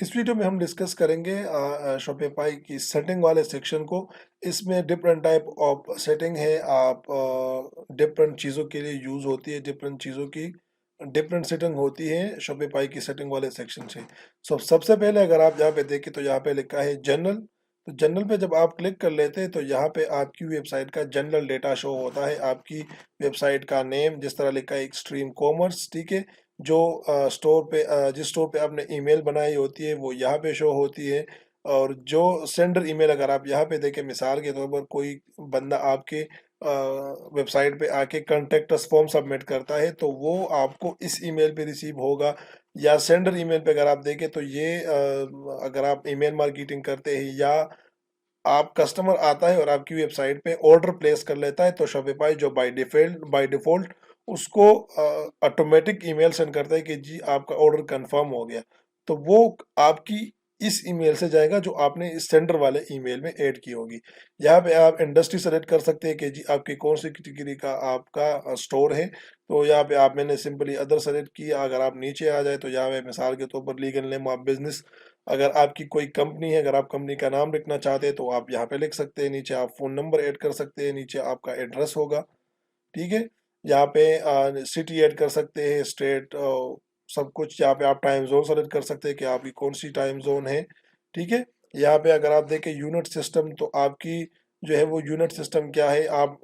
इस वीडियो में हम डिस्कस करेंगे शॉपिफाई की सेटिंग वाले सेक्शन को। इसमें डिफरेंट टाइप ऑफ सेटिंग है, आप डिफरेंट चीज़ों के लिए यूज़ होती है, डिफरेंट चीज़ों की डिफरेंट सेटिंग होती है शॉपिफाई की सेटिंग वाले सेक्शन से। सबसे पहले अगर आप यहाँ पे देखें तो यहाँ पे लिखा है जनरल। तो जनरल पे जब आप क्लिक कर लेते हैं तो यहाँ पे आपकी वेबसाइट का जनरल डेटा शो होता है, आपकी वेबसाइट का नेम जिस तरह लिखा है एक्सट्रीम कॉमर्स, ठीक है। जो स्टोर पे जिस स्टोर पे आपने ईमेल बनाई होती है वो यहाँ पे शो होती है। और जो सेंडर ईमेल अगर आप यहाँ पे देखें, मिसाल के तौर पर कोई बंदा आपके वेबसाइट पे आके कॉन्टेक्ट अस फॉर्म सबमिट करता है तो वो आपको इस ईमेल पे रिसीव होगा। या सेंडर ईमेल पे अगर आप देखें तो ये अगर आप ईमेल मार्केटिंग करते हैं या आप कस्टमर आता है और आपकी वेबसाइट पे ऑर्डर प्लेस कर लेता है तो शॉपिफाई जो बाय डिफॉल्ट उसको ऑटोमेटिक ईमेल सेंड करता है कि जी आपका ऑर्डर कंफर्म हो गया। तो वो आपकी इस ईमेल से जाएगा जो आपने इस सेंडर वाले ईमेल में ऐड की होगी। यहाँ पे आप इंडस्ट्री सेलेक्ट कर सकते हैं कि जी आपकी कौन सी कैटेगरी का आपका स्टोर है। तो यहाँ पे आप मैंने सिंपली अदर सेलेक्ट किया। अगर आप नीचे आ जाए तो यहाँ पे मिसाल के तौर पर लीगल नेम ऑफ बिजनेस, अगर आपकी कोई कंपनी है, अगर आप कंपनी का नाम लिखना चाहते हैं तो आप यहाँ पे लिख सकते हैं। नीचे आप फ़ोन नंबर ऐड कर सकते हैं, नीचे आपका एड्रेस होगा, ठीक है। यहाँ पे सिटी ऐड कर सकते हैं, स्टेट, सब कुछ। यहाँ पे आप टाइम जोन सेलेक्ट कर सकते हैं कि आपकी कौन सी टाइम जोन है, ठीक है। यहाँ पे अगर आप देखें यूनिट सिस्टम तो आपकी जो है वो यूनिट सिस्टम क्या है, आप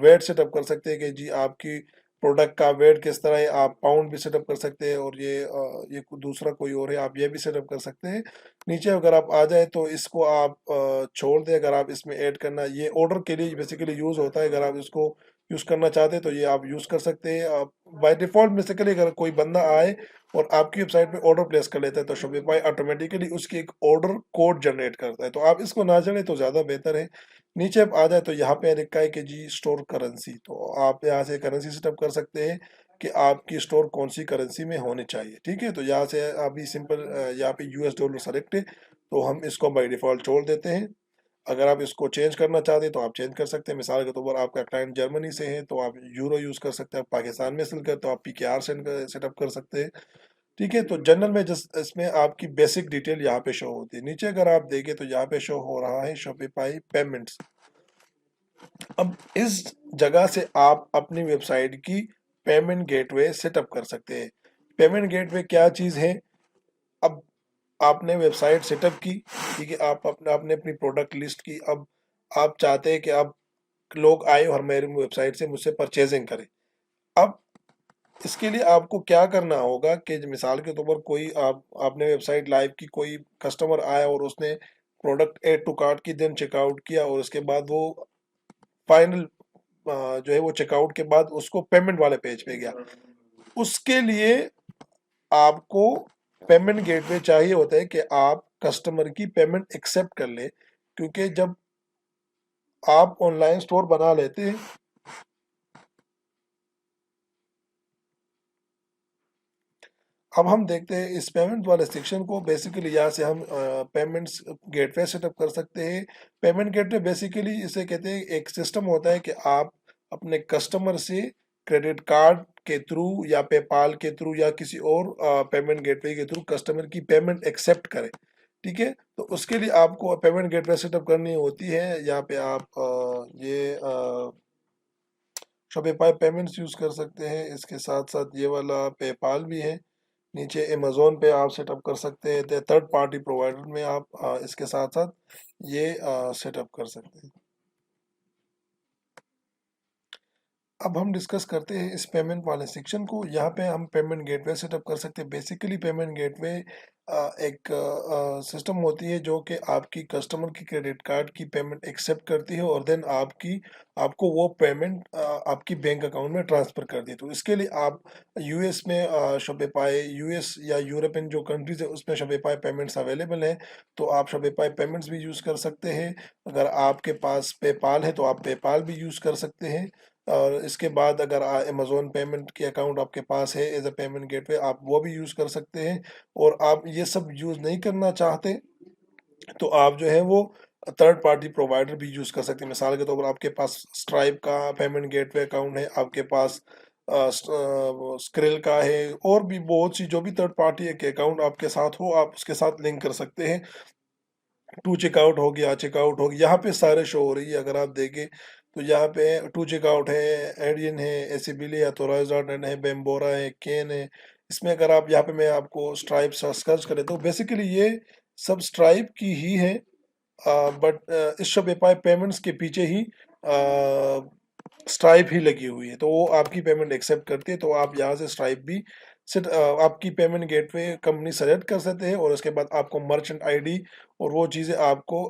वेट सेटअप कर सकते हैं कि जी आपकी प्रोडक्ट का वेट किस तरह है। आप पाउंड भी सेटअप कर सकते हैं और ये दूसरा कोई और है, आप ये भी सेटअप कर सकते हैं। नीचे अगर आप आ जाए तो इसको आप छोड़ दें। अगर आप इसमें ऐड करना, ये ऑर्डर के लिए बेसिकली यूज़ होता है, अगर आप इसको यूज़ करना चाहते हैं तो ये आप यूज़ कर सकते हैं। आप बाय डिफ़ॉल्ट बेसिकली अगर कोई बंदा आए और आपकी वेबसाइट पे ऑर्डर प्लेस कर लेता है तो शॉपिफाई ऑटोमेटिकली उसकी एक ऑर्डर कोड जनरेट करता है। तो आप इसको ना जाने तो ज़्यादा बेहतर है। नीचे आप आ जाए तो यहाँ पे लिखा है कि जी स्टोर करेंसी, तो आप यहाँ से करेंसी सेटअप कर सकते हैं कि आपकी स्टोर कौन सी करेंसी में होनी चाहिए, ठीक है। तो यहाँ से अभी सिंपल यहाँ पे यूएस डॉलर सेलेक्ट है तो हम इसको बाय डिफ़ॉल्ट छोड़ देते हैं। अगर आप इसको चेंज करना चाहते हैं तो आप चेंज कर सकते हैं। मिसाल के तौर पर आपका क्लाइंट जर्मनी से है तो आप यूरो यूज़ कर सकते हैं। आप पाकिस्तान में सेल करते तो आप पीकेआर सेटअप कर सकते हैं, ठीक है। तो जनरल में जिस इसमें आपकी बेसिक डिटेल यहाँ पे शो होती है। नीचे अगर आप देखें तो यहाँ पे शो हो रहा है शॉपिफाई पेमेंट्स। अब इस जगह से आप अपनी वेबसाइट की पेमेंट गेटवे सेटअप कर सकते हैं। पेमेंट गेटवे क्या चीज़ है? अब आपने वेबसाइट सेटअप की, ठीक है, आप अपने आपने अपनी प्रोडक्ट लिस्ट की। अब आप चाहते हैं कि अब लोग आए और मेरी वेबसाइट से मुझसे परचेजिंग करें। अब इसके लिए आपको क्या करना होगा कि मिसाल के तौर पर कोई आपने वेबसाइट लाइव की, कोई कस्टमर आया और उसने प्रोडक्ट ऐड टू कार्ट की, देन चेकआउट किया और उसके बाद वो फाइनल जो है वो चेकआउट के बाद उसको पेमेंट वाले पेज पे गया। उसके लिए आपको पेमेंट गेटवे चाहिए होता है कि आप कस्टमर की पेमेंट एक्सेप्ट कर ले, क्योंकि जब आप ऑनलाइन स्टोर बना लेते हैं अब हम देखते हैं इस पेमेंट वाले सेक्शन को। बेसिकली यहाँ से हम पेमेंट्स गेटवे सेटअप कर सकते हैं। पेमेंट गेटवे बेसिकली इसे कहते हैं, एक सिस्टम होता है कि आप अपने कस्टमर से क्रेडिट कार्ड के थ्रू या पेपाल के थ्रू या किसी और पेमेंट गेटवे के थ्रू कस्टमर की पेमेंट एक्सेप्ट करें, ठीक है। तो उसके लिए आपको पेमेंट गेटवे सेटअप करनी होती है। यहाँ पे आप ये शॉपिफाई पेमेंट्स यूज़ कर सकते हैं। इसके साथ साथ ये वाला पेपाल भी है। नीचे अमेज़न पे आप सेटअप कर सकते हैं। थर्ड पार्टी प्रोवाइडर में आप इसके साथ साथ ये सेटअप कर सकते हैं। अब हम डिस्कस करते हैं इस पेमेंट वाले सेक्शन को। यहाँ पे हम पेमेंट गेटवे सेटअप कर सकते हैं। बेसिकली पेमेंट गेटवे एक सिस्टम होती है जो कि आपकी कस्टमर की क्रेडिट कार्ड की पेमेंट एक्सेप्ट करती है और देन आपको वो पेमेंट आपकी बैंक अकाउंट में ट्रांसफ़र कर दी है। तो इसके लिए आप यूएस में शॉपिफाई, यूएस या यूरोपियन जो कंट्रीज़ है उसमें शॉपिफाई पेमेंट्स अवेलेबल हैं, तो आप शॉपिफाई पेमेंट्स भी यूज़ कर सकते हैं। अगर आपके पास पेपाल है तो आप पेपाल भी यूज़ कर सकते हैं। और इसके बाद अगर अमेज़न पेमेंट के अकाउंट आपके पास है एज अ पेमेंट गेटवे, आप वो भी यूज़ कर सकते हैं। और आप ये सब यूज़ नहीं करना चाहते तो आप जो है वो थर्ड पार्टी प्रोवाइडर भी यूज़ कर सकते हैं। मिसाल के तौर पर आपके पास स्ट्राइप का पेमेंट गेटवे अकाउंट है, आपके पास स्क्रिल का है, और भी बहुत सी जो भी थर्ड पार्टी एक अकाउंट आपके साथ हो आप उसके साथ लिंक कर सकते हैं। टू चेकआउट हो गया, चेकआउट हो गया, यहाँ पे सारे शो हो रही है। अगर आप देखें तो यहाँ पे टू चेकआउट है, एडियन है, एसीबिली है, थोराइजन है, बेम्बोरा है, केन है। इसमें अगर आप यहाँ पे मैं आपको स्ट्राइप सर्च करें तो बेसिकली ये सब स्ट्राइप की ही है, बट इस शॉपिफाई पेमेंट्स के पीछे ही स्ट्राइप ही लगी हुई है, तो वो आपकी पेमेंट एक्सेप्ट करती है। तो आप यहाँ से स्ट्राइप भी आपकी पेमेंट गेटवे कंपनी सेलेक्ट कर सकते हैं, और उसके बाद आपको मर्चेंट आईडी और वो चीज़ें आपको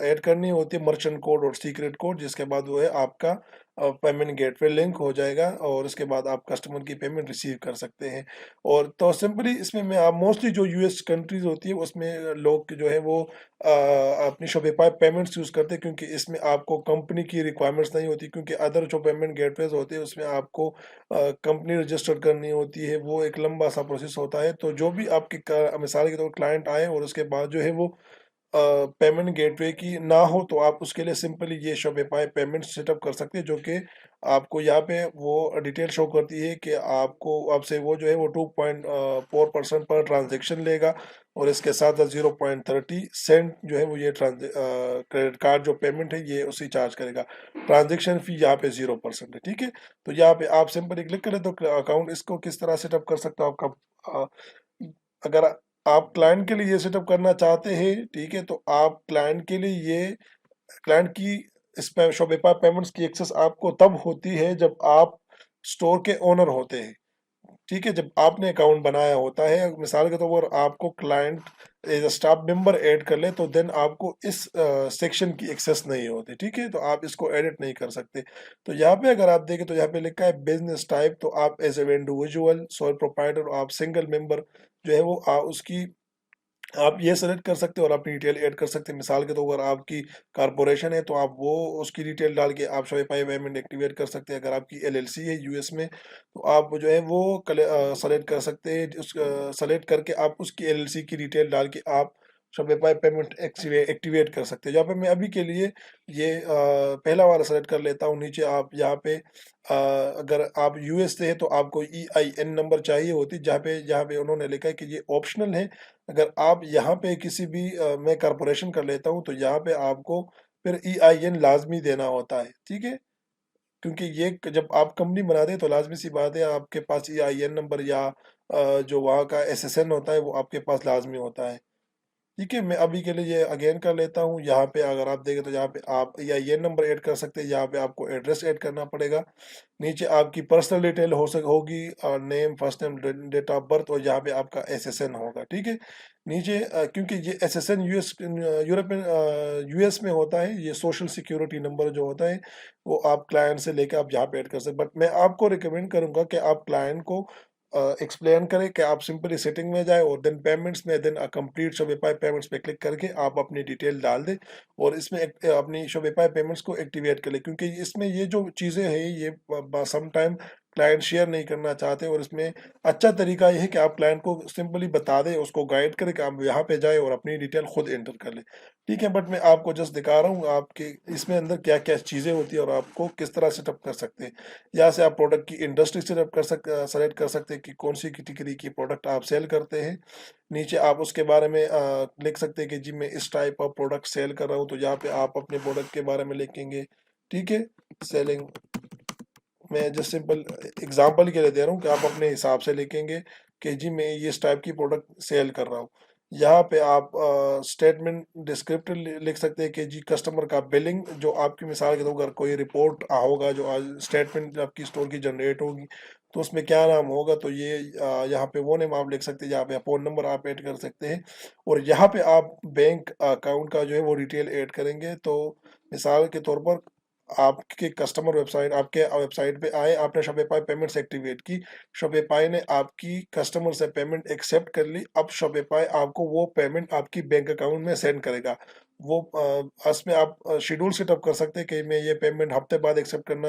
ऐड करनी होती है, मर्चेंट कोड और सीक्रेट कोड, जिसके बाद वो है आपका पेमेंट गेटवे लिंक हो जाएगा, और उसके बाद आप कस्टमर की पेमेंट रिसीव कर सकते हैं। और तो सिंपली इसमें मैं आप मोस्टली जो यूएस कंट्रीज होती है उसमें लोग जो है वो अपनी शॉपिफाई पेमेंट्स यूज़ करते हैं, क्योंकि इसमें आपको कंपनी की रिक्वायरमेंट्स नहीं होती, क्योंकि अदर जो पेमेंट गेटवेज होते हैं उसमें आपको कंपनी रजिस्टर करनी होती है, वो एक लंबा सा प्रोसेस होता है। तो जो भी आपकी मिसाल के तौर क्लाइंट आए और उसके बाद जो है वो पेमेंट गेटवे की ना हो, तो आप उसके लिए सिंपली ये शॉपिफाई पेमेंट सेटअप कर सकते हैं, जो कि आपको यहाँ पे वो डिटेल शो करती है कि आपको आपसे वो जो है वो 2.4% पर ट्रांजेक्शन लेगा, और इसके साथ 0.30 सेंट जो है वो ये क्रेडिट कार्ड जो पेमेंट है ये उसी चार्ज करेगा। ट्रांजेक्शन फी यहाँ पे 0% है, ठीक है। तो यहाँ पे आप सिंपली क्लिक करें तो अकाउंट इसको किस तरह सेटअप कर सकते हो आपका, अगर आप क्लाइंट के लिए ये सेटअप करना चाहते हैं, ठीक है, तो आप क्लाइंट के लिए ये क्लाइंट की इस पे शॉपिफाई पेमेंट्स की एक्सेस आपको तब होती है जब आप स्टोर के ओनर होते हैं, ठीक है। जब आपने अकाउंट बनाया होता है, मिसाल के तौर पर आपको client as a staff member add कर ले, तो देन आपको इस सेक्शन की एक्सेस नहीं होती, ठीक है, तो आप इसको एडिट नहीं कर सकते। तो यहाँ पे अगर आप देखें तो यहाँ पे लिखा है बिजनेस टाइप, तो आप as a individual sole proprietor आप सिंगल मेंबर जो है वो उसकी आप ये सेलेक्ट कर सकते हो और अपनी डिटेल ऐड कर सकते हैं। मिसाल के तौर पर आपकी कारपोरेशन है तो आप वो उसकी डिटेल डाल के आप शॉपिफाई पेमेंट एक्टिवेट कर सकते हैं। अगर आपकी एलएलसी है यूएस में तो आप जो है वो सेलेक्ट कर सकते हैं, उस सेलेक्ट करके आप उसकी एलएलसी की डिटेल डाल के आप शॉपिफाई पेमेंट एक्टिवेट कर सकते हैं। यहाँ पे मैं अभी के लिए ये पहला वाला सेलेक्ट कर लेता हूँ। नीचे आप यहाँ पे अगर आप यूएस से है तो आपको EIN नंबर चाहिए होती, जहाँ पे उन्होंने लिखा है कि ये ऑप्शनल है। अगर आप यहाँ पे किसी भी मैं कारपोरेशन कर लेता हूँ तो यहाँ पे आपको फिर EIN लाजमी देना होता है, ठीक है। क्योंकि ये जब आप कंपनी बनाते हैं तो लाजमी सी बात है आपके पास EIN नंबर या जो वहाँ का SSN होता है वो आपके पास लाजमी होता है, ठीक है। मैं अभी के लिए ये अगेन कर लेता हूँ। यहाँ पे अगर आप देखें तो यहाँ पे आप या ये नंबर ऐड कर सकते हैं, यहाँ पे आपको एड्रेस ऐड करना पड़ेगा। नीचे आपकी पर्सनल डिटेल होगी, name, first name, date of birth, और यहाँ पे आपका SSN होगा, ठीक है। नीचे क्योंकि ये SSN यूरोपियन यूएस में होता है, ये सोशल सिक्योरिटी नंबर जो होता है वो आप क्लाइंट से लेकर आप यहाँ पे ऐड कर सकते, बट मैं आपको रिकमेंड करूंगा कि आप क्लाइंट को एक्सप्लेन करें कि आप सिंपली सेटिंग में जाए और देन पेमेंट्स में देन कंप्लीट शॉपिफाई पेमेंट्स पे क्लिक करके आप अपनी डिटेल डाल दें और इसमें अपनी शॉपिफाई पेमेंट्स को एक्टिवेट कर लें, क्योंकि इसमें ये जो चीज़ें हैं ये सम टाइम क्लाइंट शेयर नहीं करना चाहते, और इसमें अच्छा तरीका ये है कि आप क्लाइंट को सिंपली बता दें, उसको गाइड करें कि आप यहाँ पे जाए और अपनी डिटेल खुद एंटर कर लें, ठीक है। बट मैं आपको जस्ट दिखा रहा हूँ आपके इसमें अंदर क्या क्या चीज़ें होती है और आपको किस तरह सेटअप कर सकते हैं। यहाँ से आप प्रोडक्ट की इंडस्ट्री सेलेक्ट कर सकते हैं कि कौन सी कैटेगरी की प्रोडक्ट आप सेल करते हैं। नीचे आप उसके बारे में लिख सकते हैं कि जी मैं इस टाइप ऑफ प्रोडक्ट सेल कर रहा हूँ, तो यहाँ पे आप अपने प्रोडक्ट के बारे में लिखेंगे, ठीक है। सेलिंग, मैं जस्ट सिंपल एग्जांपल के लिए दे रहा हूँ कि आप अपने हिसाब से लिखेंगे कि जी मैं ये इस टाइप की प्रोडक्ट सेल कर रहा हूँ। यहाँ पे आप स्टेटमेंट डिस्क्रिप्टिव लिख सकते हैं कि जी कस्टमर का बिलिंग, जो आपकी मिसाल के तौर पर कोई रिपोर्ट होगा जो आज स्टेटमेंट आपकी स्टोर की जनरेट होगी तो उसमें क्या नाम होगा, तो ये यहाँ पे वो नेम आप लिख सकते हैं, यहाँ पे फ़ोन नंबर आप ऐड कर सकते हैं, और यहाँ पे आप बैंक अकाउंट का जो है वो डिटेल ऐड करेंगे। तो मिसाल के तौर पर आपके कस्टमर वेबसाइट आपके वेबसाइट पे आए, आपने शॉपिफाई पेमेंट्स एक्टिवेट की, शॉपिफाई ने आपकी कस्टमर से पेमेंट एक्सेप्ट कर ली, अब शॉपिफाई आपको वो पेमेंट आपकी बैंक अकाउंट में सेंड करेगा। वो उसमें आप शेड्यूल सेटअप कर सकते हैं कि मैं ये पेमेंट हफ्ते बाद एक्सेप्ट करना,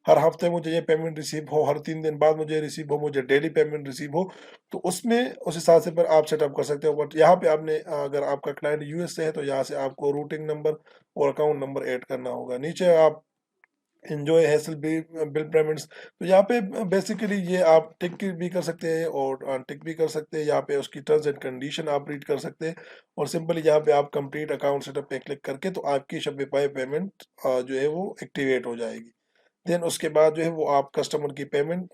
हर हफ्ते मुझे ये पेमेंट रिसीव हो, हर 3 दिन बाद मुझे रिसीव हो, मुझे डेली पेमेंट रिसीव हो, तो उसमें उस हिसाब से पर आप सेटअप कर सकते हो। बट यहाँ पे आपने अगर आपका क्लाइंट यूएस से है तो यहाँ से आपको रूटिंग नंबर और अकाउंट नंबर ऐड करना होगा। नीचे आप एन्जॉय हैसल बिल पेमेंट्स। तो यहाँ पे बेसिकली ये आप टिक भी कर सकते हैं और अनटिक भी कर सकते हैं। यहाँ पे उसकी टर्म्स एंड कंडीशन आप रीड कर सकते हैं और सिंपली यहाँ पे आप कंप्लीट अकाउंट सेटअप पे क्लिक करके तो आपकी शॉपिफ़ाई पेमेंट जो है वो एक्टिवेट हो जाएगी। देन उसके बाद जो है वो आप कस्टमर की पेमेंट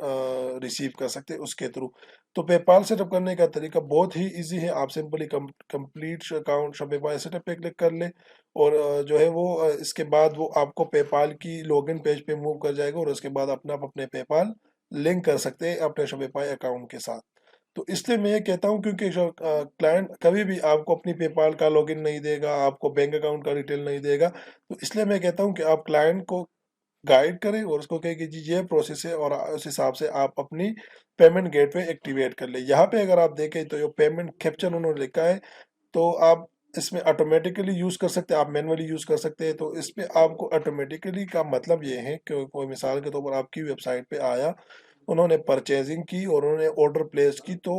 रिसीव कर सकते हैं उसके थ्रू। तो पेपाल सेटअप करने का तरीका बहुत ही ईज़ी है। आप simply complete account Shopify setup पे क्लिक कर लें और जो है वो इसके बाद वो आपको पेपाल की लॉगिन पेज पे मूव कर जाएगा और उसके बाद अपना आप अपने पेपाल लिंक कर सकते हैं अपने शॉपिफ़ाई अकाउंट के साथ। तो इसलिए मैं ये कहता हूँ क्योंकि जो क्लाइंट कभी भी आपको अपनी पेपाल का लॉगिन नहीं देगा, आपको बैंक अकाउंट का डिटेल नहीं देगा। तो इसलिए मैं कहता हूँ कि आप क्लाइंट को गाइड करें और उसको कहें कि जी ये प्रोसेस है और उस हिसाब से आप अपनी पेमेंट गेटवे एक्टिवेट कर लें। यहाँ पे अगर आप देखें तो जो पेमेंट कैप्चर उन्होंने लिखा है तो आप इसमें ऑटोमेटिकली यूज़ कर सकते हैं, आप मैनुअली यूज़ कर सकते हैं। तो इसमें आपको ऑटोमेटिकली का मतलब ये है कि कोई मिसाल के तौर पर आपकी वेबसाइट पे आया, उन्होंने परचेजिंग की और उन्होंने ऑर्डर प्लेस की तो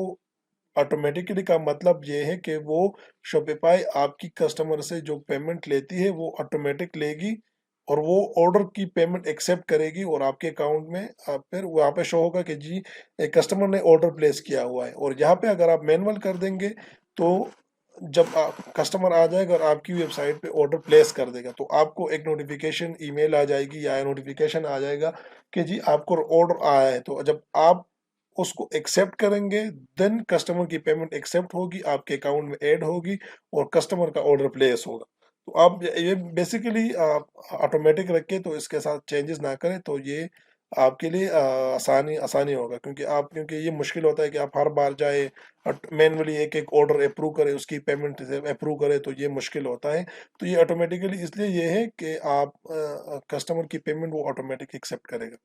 ऑटोमेटिकली का मतलब ये है कि वो शॉपिफाई आपकी कस्टमर से जो पेमेंट लेती है वो ऑटोमेटिक लेगी और वो ऑर्डर की पेमेंट एक्सेप्ट करेगी और आपके अकाउंट में फिर वहाँ पे शो होगा कि जी एक कस्टमर ने ऑर्डर प्लेस किया हुआ है। और यहाँ पे अगर आप मैनुअल कर देंगे तो जब कस्टमर आ जाएगा और आपकी वेबसाइट पे ऑर्डर प्लेस कर देगा तो आपको एक नोटिफिकेशन ईमेल आ जाएगी या नोटिफिकेशन आ जाएगा कि जी आपको ऑर्डर आया है। तो जब आप उसको एक्सेप्ट करेंगे देन कस्टमर की पेमेंट एक्सेप्ट होगी, आपके अकाउंट में ऐड होगी और कस्टमर का ऑर्डर प्लेस होगा। तो आप ये बेसिकली आप ऑटोमेटिक रखें तो इसके साथ चेंजेस ना करें तो ये आपके लिए आसानी आसानी होगा क्योंकि ये मुश्किल होता है कि आप हर बार जाए मैनुअली एक एक ऑर्डर अप्रूव करें उसकी पेमेंट अप्रूव करें तो ये मुश्किल होता है। तो ये ऑटोमेटिकली इसलिए ये है कि आप कस्टमर की पेमेंट वो ऑटोमेटिक एक्सेप्ट करेगा।